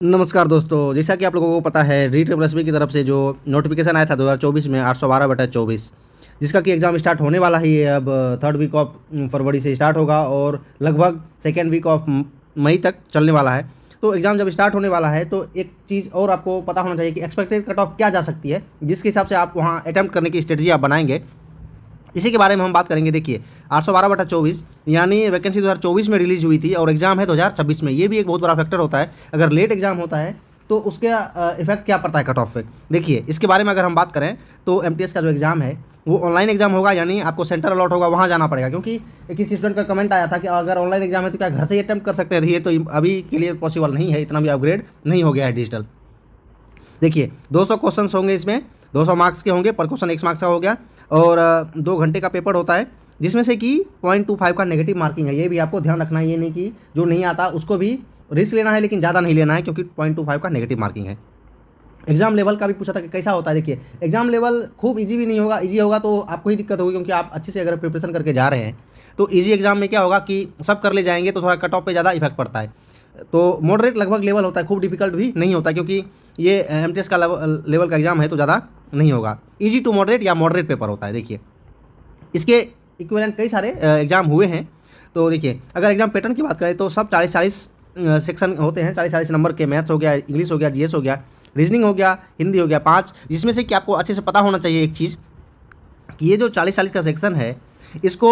नमस्कार दोस्तों, जैसा कि आप लोगों को पता है री-ट्रिपल-एस-बी की तरफ से जो नोटिफिकेशन आया था 2024 में 812/24, जिसका कि एग्ज़ाम स्टार्ट होने वाला ही है। अब थर्ड वीक ऑफ फरवरी से स्टार्ट होगा और लगभग सेकेंड वीक ऑफ मई तक चलने वाला है। तो एग्ज़ाम जब स्टार्ट होने वाला है तो एक चीज़ और आपको पता होना चाहिए कि एक्सपेक्टेड कट ऑफ क्या जा सकती है, जिसके हिसाब से आप वहाँ अटेम्प्ट करने की स्ट्रेटजी आप बनाएंगे। इसी के बारे में हम बात करेंगे। देखिए 812/24 यानी वैकेंसी 2024 में रिलीज हुई थी और एग्ज़ाम है 2026 में। ये भी एक बहुत बड़ा फैक्टर होता है। अगर लेट एग्ज़ाम होता है तो उसके इफेक्ट क्या पड़ता है कट ऑफ पे। देखिए इसके बारे में अगर हम बात करें तो एमटीएस का जो एग्ज़ाम है वो ऑनलाइन एग्ज़ाम होगा, यानी आपको सेंटर अलॉट होगा, वहाँ जाना पड़ेगा। क्योंकि किसी स्टूडेंट का कमेंट आया था कि अगर ऑनलाइन एग्ज़ाम है तो क्या घर से ही अटेम्प्ट कर सकते हैं। ये तो अभी के लिए पॉसिबल नहीं है, इतना भी अपग्रेड नहीं हो गया है डिजिटल। देखिए 200 क्वेश्चंस होंगे, इसमें 200 मार्क्स के होंगे, पर क्वेश्चन 1 मार्क्स का हो गया और 2 घंटे का पेपर होता है, जिसमें से कि 0.25 का नेगेटिव मार्किंग है। ये भी आपको ध्यान रखना है, ये नहीं कि जो नहीं आता उसको भी रिस्क लेना है, लेकिन ज़्यादा नहीं लेना है क्योंकि 0.25 का नेगेटिव मार्किंग है। एग्जाम लेवल का भी पूछा था कि कैसा होता है। देखिए एग्जाम लेवल खूब इजी भी नहीं होगा, इजी होगा तो आपको ही दिक्कत होगी, क्योंकि आप अच्छे से अगर प्रिपरेशन करके जा रहे हैं तो इजी एग्जाम में क्या होगा कि सब कर ले जाएंगे तो थोड़ा कट ऑफ पे ज़्यादा इफेक्ट पड़ता है। तो मॉडरेट लगभग लेवल होता है, खूब डिफिकल्ट भी नहीं होता, क्योंकि ये एमटीएस का लेवल का एग्जाम है तो ज़्यादा नहीं होगा। इजी टू मॉडरेट या मॉडरेट पेपर होता है। देखिए इसके इक्विवेलेंट कई सारे एग्जाम हुए हैं। तो देखिए अगर एग्जाम पैटर्न की बात करें तो सब 40-40 सेक्शन होते हैं, 40-40 नंबर के। मैथ्स हो गया, इंग्लिश हो गया, जीएस हो गया, रीजनिंग हो गया, हिंदी हो गया 5, जिसमें से कि आपको अच्छे से पता होना चाहिए एक चीज़ कि ये जो 40-40 का सेक्शन है इसको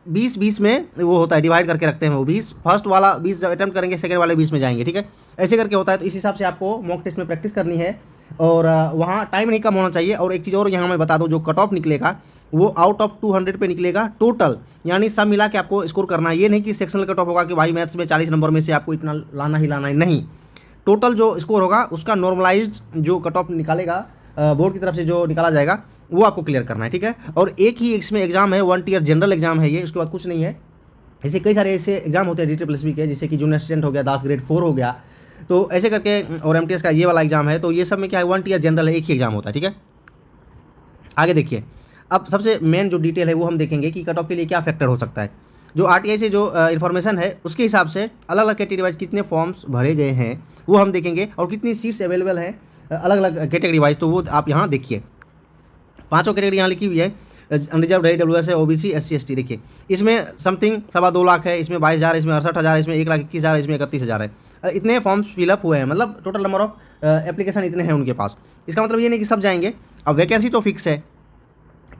20-20 में वो होता है, डिवाइड करके रखते हैं। वो 20 फर्स्ट वाला 20 जब अटैम्प्ट करेंगे सेकंड वाले 20 में जाएंगे, ठीक है, ऐसे करके होता है। तो इस हिसाब से आपको मॉक टेस्ट में प्रैक्टिस करनी है और वहाँ टाइम नहीं कम होना चाहिए। और एक चीज़ और यहाँ मैं बता दूँ, जो कट ऑफ निकलेगा वो आउट ऑफ 200 पे निकलेगा टोटल, यानी सब मिला के आपको स्कोर करना है। ये नहीं कि सेक्शनल कट ऑफ होगा कि भाई मैथ्स में 40 नंबर में से आपको इतना लाना ही लाना है, नहीं। टोटल जो स्कोर होगा उसका नॉर्मलाइज्ड जो कट ऑफ निकालेगा बोर्ड की तरफ से जो निकाला जाएगा वो आपको क्लियर करना है, ठीक है। और एक ही इसमें एग्जाम है, 1 ईयर जनरल एग्जाम है ये, उसके बाद कुछ नहीं है। ऐसे कई सारे ऐसे एग्जाम होते हैं री-ट्रिपल-एस-बी के, जैसे कि जूनियर असिस्टेंट हो गया, दास ग्रेड 4 हो गया, तो ऐसे करके। और एमटीएस का ये वाला एग्जाम है, तो ये सब में क्या है 1 ईयर जनरल है, एक ही एग्जाम होता है, ठीक है। आगे देखिए, अब सबसे मेन जो डिटेल है वो हम देखेंगे कि कट ऑफ के लिए क्या फैक्टर हो सकता है। जो आरटीआई से जो इन्फॉर्मेशन है उसके हिसाब से अलग अलग कैटेगरी वाइज कितने फॉर्म्स भरे गए हैं वो हम देखेंगे, और कितनी सीट्स अवेलेबल हैं अलग अलग कैटेगरी वाइज, तो वो आप यहाँ देखिए। 5 कैटेगरी यहाँ लिखी हुई है, अनरिजर्व है, डब्ल्यूएस है, ओबीसी, एससी, एसटी। देखिए इसमें समथिंग 2.25 लाख है, इसमें 22,000, इसमें 68,000, इसमें 1,21,000, इसमें 31,000 है। इतने फॉर्म्स फिलअप हुए हैं, मतलब टोटल नंबर ऑफ एप्लीकेशन इतने हैं उनके पास। इसका मतलब ये नहीं कि सब जाएंगे। अब वैकेंसी तो फिक्स है,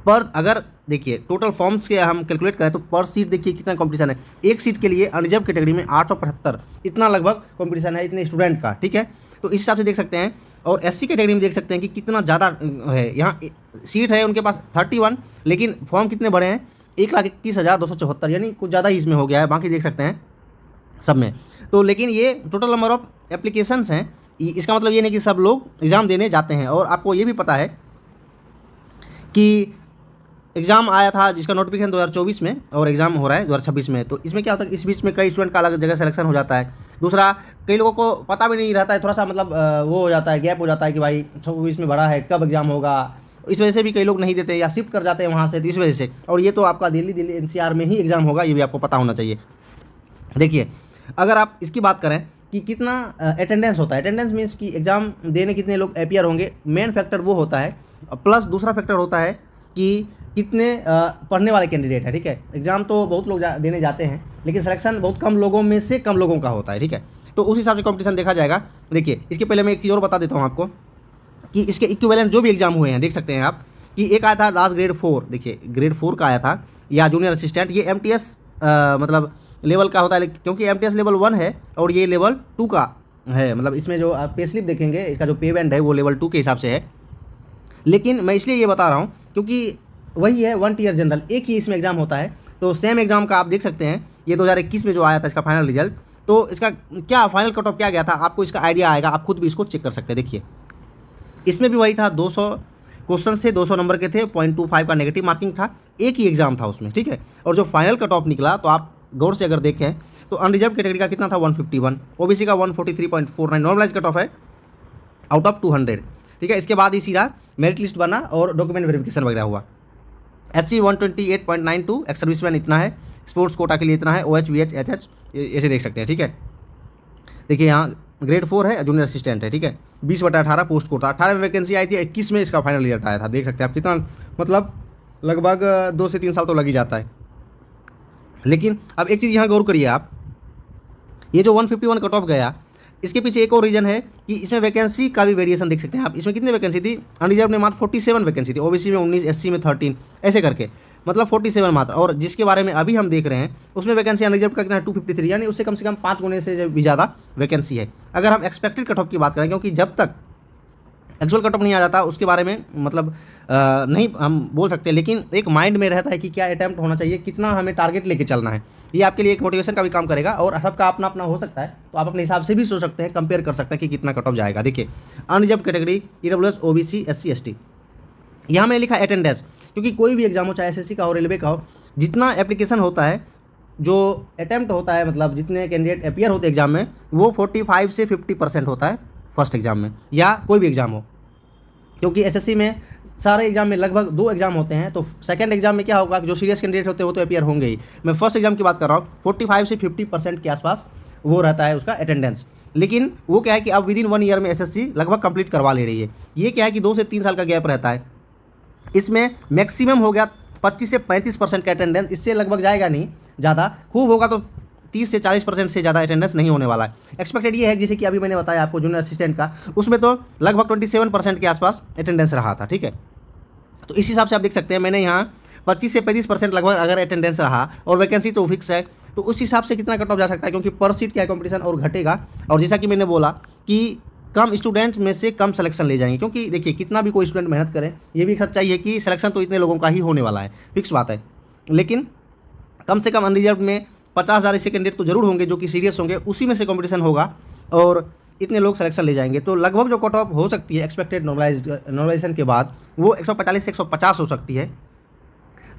पर अगर देखिए टोटल फॉर्म्स के हम कैलकुलेट करें तो पर सीट देखिए कितना कंपटीशन है। एक सीट के लिए अनरिजर्व कैटेगरी में 875 इतना लगभग कंपटीशन है, इतने स्टूडेंट का, ठीक है। तो इस हिसाब से देख सकते हैं। और एससी कैटेगरी में देख सकते हैं कि कितना ज़्यादा है। यहाँ सीट है उनके पास 31, लेकिन फॉर्म कितने बड़े हैं 1,21,274, यानी कुछ ज़्यादा ही इसमें हो गया है। बाकी देख सकते हैं सब में। तो लेकिन ये टोटल नंबर ऑफ एप्लीकेशंस हैं, इसका मतलब ये नहीं कि सब लोग एग्ज़ाम देने जाते हैं। और आपको ये भी पता है कि एग्ज़ाम आया था जिसका नोटिफिकेशन 2024 में, और एग्ज़ाम हो रहा है 2026 में। तो इसमें क्या होता है, इस बीच में कई स्टूडेंट का अलग जगह सिलेक्शन हो जाता है। दूसरा, कई लोगों को पता भी नहीं रहता है, थोड़ा सा मतलब वो हो जाता है, गैप हो जाता है कि भाई 26 में भरा है, कब एग्ज़ाम होगा। इस वजह से भी कई लोग नहीं देते या शिफ्ट कर जाते हैं वहाँ से, तो इस वजह से। और ये तो आपका दिल्ली एनसीआर में ही एग्ज़ाम होगा, ये भी आपको पता होना चाहिए। देखिए अगर आप इसकी बात करें कि कितना अटेंडेंस होता है, अटेंडेंस मीन्स कि एग्ज़ाम देने कितने लोग अपीयर होंगे, मेन फैक्टर वो होता है। प्लस दूसरा फैक्टर होता है कि कितने पढ़ने वाले कैंडिडेट हैं, ठीक है। एग्ज़ाम तो बहुत लोग देने जाते हैं, लेकिन सिलेक्शन बहुत कम लोगों में से कम लोगों का होता है, ठीक है। तो उस हिसाब से कंपटीशन देखा जाएगा। देखिए इसके पहले मैं एक चीज़ और बता देता हूँ आपको कि इसके इक्विवेलेंट जो भी एग्जाम हुए हैं देख सकते हैं आप कि एक आया था दास ग्रेड 4, देखिए ग्रेड 4 का आया था, या जूनियर असिस्टेंट। ये एमटीएस मतलब लेवल का होता है, क्योंकि एमटीएस लेवल 1 है और ये लेवल 2 का है। मतलब इसमें जो आप पे स्लिप देखेंगे, इसका जो पे बैंड है वो लेवल 2 के हिसाब से है। लेकिन मैं इसलिए ये बता रहा हूँ क्योंकि वही है 1 ईयर जनरल, एक ही इसमें एग्जाम होता है। तो सेम एग्जाम का आप देख सकते हैं, ये 2021 में जो आया था इसका फाइनल रिजल्ट, तो इसका क्या फाइनल कट ऑफ क्या गया था आपको इसका आइडिया आएगा, आप खुद भी इसको चेक कर सकते हैं। देखिए इसमें भी वही था, 200 क्वेश्चन से 200 नंबर के थे, 0.25 का नेगेटिव मार्किंग था, एक ही एग्जाम था उसमें, ठीक है। और जो फाइनल कट ऑफ निकला तो आप गौर से अगर देखें तो अनरिजर्व कैटेगरी का कितना था 151, ओबीसी का 143.49, नॉर्मलाइज कट ऑफ है आउट ऑफ 200, ठीक है। इसके बाद ही सीधा मेरिट लिस्ट बना और डॉक्यूमेंट वेरिफिकेशन वगैरह हुआ। एससी 128.92, एक्स सर्विसमैन इतना है, स्पोर्ट्स कोटा के लिए इतना है, OH, VH, HH ऐसे देख सकते हैं, ठीक है। देखिए यहाँ ग्रेड 4 है, जूनियर असिस्टेंट है, ठीक है। 20/18 पोस्ट कोटा, 18 में वैकेंसी आई थी, 21 में इसका फाइनल रिजल्ट आया था। देख सकते हैं आप कितना, मतलब लगभग 2 से 3 साल तो लग ही जाता है। लेकिन अब एक चीज़ यहाँ गौर करिए आप, ये जो 151 कट ऑफ गया, इसके पीछे एक और रीज़न है कि इसमें वैकेंसी का भी वेरिएशन देख सकते हैं आप। इसमें कितनी वैकेंसी थी, अनरिजर्व में मात्र 47 वैकेंसी थी, ओबीसी में 19, एससी में 13, ऐसे करके मतलब 47 मात्र। और जिसके बारे में अभी हम देख रहे हैं उसमें वैकेंसी अनरिजर्व का कितना है 253, यानी उससे कम 5 गुने से भी ज़्यादा वैकेंसी है। अगर हम एक्सपेक्टेड कट ऑफ की बात करें, क्योंकि जब तक एक्चुअल कट ऑफ नहीं आ जाता उसके बारे में मतलब नहीं हम बोल सकते, लेकिन एक माइंड में रहता है कि क्या अटैम्प्ट होना चाहिए, कितना हमें टारगेट लेके चलना है। ये आपके लिए एक मोटिवेशन का भी काम करेगा, और सबका अपना अपना हो सकता है, तो आप अपने हिसाब से भी सोच सकते हैं, कंपेयर कर सकते हैं कि कितना कट ऑफ जाएगा। देखिए unreserved category, EWS, OBC, SC, ST, यहाँ मैंने लिखा अटेंडेंस, क्योंकि कोई भी एग्जाम हो, चाहे एसएससी का हो, रेलवे का हो, जितना एप्लीकेशन होता है, जो अटैम्प्ट होता है, मतलब जितने कैंडिडेट अपियर होते हैं एग्जाम में, वो 45 से 50% होता है फर्स्ट एग्जाम में, या कोई भी एग्जाम हो। क्योंकि एसएससी में सारे एग्जाम में लगभग 2 एग्जाम होते हैं, तो सेकंड एग्जाम में क्या होगा, जो सीरियस कैंडिडेट होते हैं वो तो अपियर होंगे ही। मैं फर्स्ट एग्जाम की बात कर रहा हूँ, 45 से 50% के आसपास वो रहता है उसका अटेंडेंस। लेकिन वो क्या है कि अब विदिन 1 ईयर में एसएससी लगभग कंप्लीट करवा ले रही है। ये क्या है कि 2 से 3 साल का गैप रहता है। इसमें मैक्सिमम हो गया 25 से 35% का अटेंडेंस, इससे लगभग जाएगा नहीं ज़्यादा, खूब होगा तो 30 से 40% से ज़्यादा अटेंडेंस नहीं होने वाला है। एक्सपेक्टेड ये है, जैसे कि अभी मैंने बताया आपको जूनियर असिस्टेंट का, उसमें तो लगभग 27% के आसपास अटेंडेंस रहा था, ठीक है। तो इस हिसाब से आप देख सकते हैं, मैंने यहाँ 25 से 35% लगभग अगर अटेंडेंस रहा, और वैकेंसी तो फिक्स है, तो उस हिसाब से कितना कट ऑफ जा सकता है, क्योंकि पर सीट क्या कंपटीशन और घटेगा। और जैसा कि मैंने बोला कि कम स्टूडेंट में से कम सिलेक्शन ले जाएंगे, क्योंकि देखिए कितना भी कोई स्टूडेंट मेहनत करे, ये भी एक सच्चाई है कि सिलेक्शन तो इतने लोगों का ही होने वाला है, फिक्स बात है। लेकिन कम से कम अनरिजर्व में 50,000 ऐसे कैंडिडेट तो जरूर होंगे जो कि सीरियस होंगे, उसी में से कंपटीशन होगा और इतने लोग सिलेक्शन ले जाएंगे। तो लगभग जो कट ऑफ हो सकती है एक्सपेक्टेड नॉर्मलाइजेशन के बाद, वो 145 से 150 हो सकती है।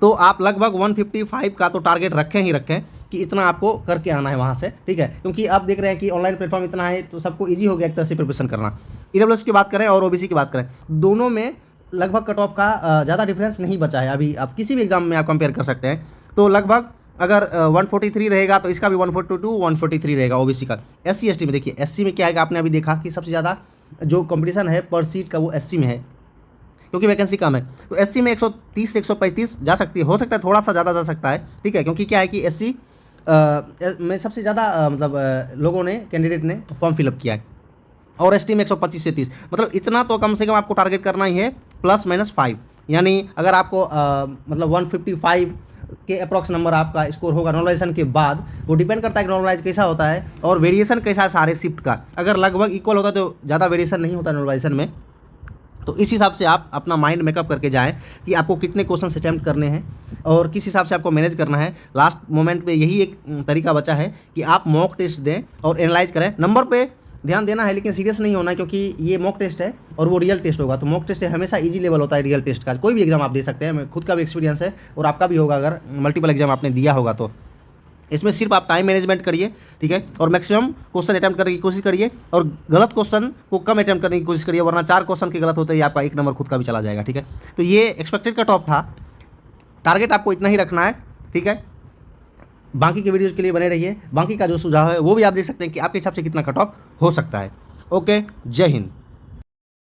तो आप लगभग 155 का तो टारगेट रखें ही रखें कि इतना आपको करके आना है वहाँ से, ठीक है। क्योंकि आप देख रहे हैं कि ऑनलाइन प्लेटफॉर्म इतना है, तो सबको ईजी हो गया एक तरह से प्रिपरेशन करना। ईडब्ल्यूएस की बात करें और ओबीसी की बात करें, दोनों में लगभग कट ऑफ का ज़्यादा डिफरेंस नहीं बचा है। अभी आप किसी भी एग्जाम में आप कंपेयर कर सकते हैं, तो लगभग अगर 143 रहेगा तो इसका भी 142 143 रहेगा ओबीसी का। एससी एसटी में देखिए, एससी में क्या है, आपने अभी देखा कि सबसे ज़्यादा जो कंपटीशन है पर सीट का वो एससी में है, क्योंकि वैकेंसी कम है। तो एससी में 130 से 135 जा सकती है, हो सकता है थोड़ा सा ज़्यादा जा सकता है, ठीक है। क्योंकि क्या है कि एससी में सबसे ज़्यादा मतलब लोगों ने, कैंडिडेट ने फॉर्म फिलअप किया है, और एसटी में 125 से 30, मतलब इतना तो कम से कम आपको टारगेट करना ही है, ±5। यानी अगर आपको मतलब 155 के अप्रॉक्स नंबर आपका स्कोर होगा नॉर्मलाइजेशन के बाद, वो डिपेंड करता है कि नॉर्मलाइज कैसा होता है और वेरिएशन कैसा है सारे शिफ्ट का। अगर लगभग इक्वल होता है तो ज़्यादा वेरिएशन नहीं होता नॉर्मलाइजेशन में। तो इस हिसाब से आप अपना माइंड मेकअप करके जाएं कि आपको कितने क्वेश्चन अटैम्प्ट करने हैं और किस हिसाब से आपको मैनेज करना है। लास्ट मोमेंट पे यही एक तरीका बचा है कि आप मॉक टेस्ट दें और एनालाइज करें। नंबर पे ध्यान देना है, लेकिन सीरियस नहीं होना है, क्योंकि ये मॉक टेस्ट है और वो रियल टेस्ट होगा। तो मॉक टेस्ट हमेशा इजी लेवल होता है रियल टेस्ट का। कोई भी एग्जाम आप दे सकते हैं, मैं खुद का भी एक्सपीरियंस है और आपका भी होगा अगर मल्टीपल एग्जाम आपने दिया होगा तो। इसमें सिर्फ आप टाइम मैनेजमेंट करिए, ठीक है, और मैक्सिमम क्वेश्चन अटैम्प्ट करने की कोशिश करिए और गलत क्वेश्चन को कम अटैम्प्ट करने की कोशिश करिए, वरना 4 क्वेश्चन के गलत होते ही आपका 1 नंबर खुद का भी चला जाएगा, ठीक है। तो ये एक्सपेक्टेड कट ऑफ था, टारगेट आपको इतना ही रखना है, ठीक है। बाकी के वीडियोज़ के लिए बने रहिए। बाकी का जो सुझाव है वो भी आप देख सकते हैं कि आपके हिसाब से कितना कट ऑफ हो सकता है। ओके, जय हिंद।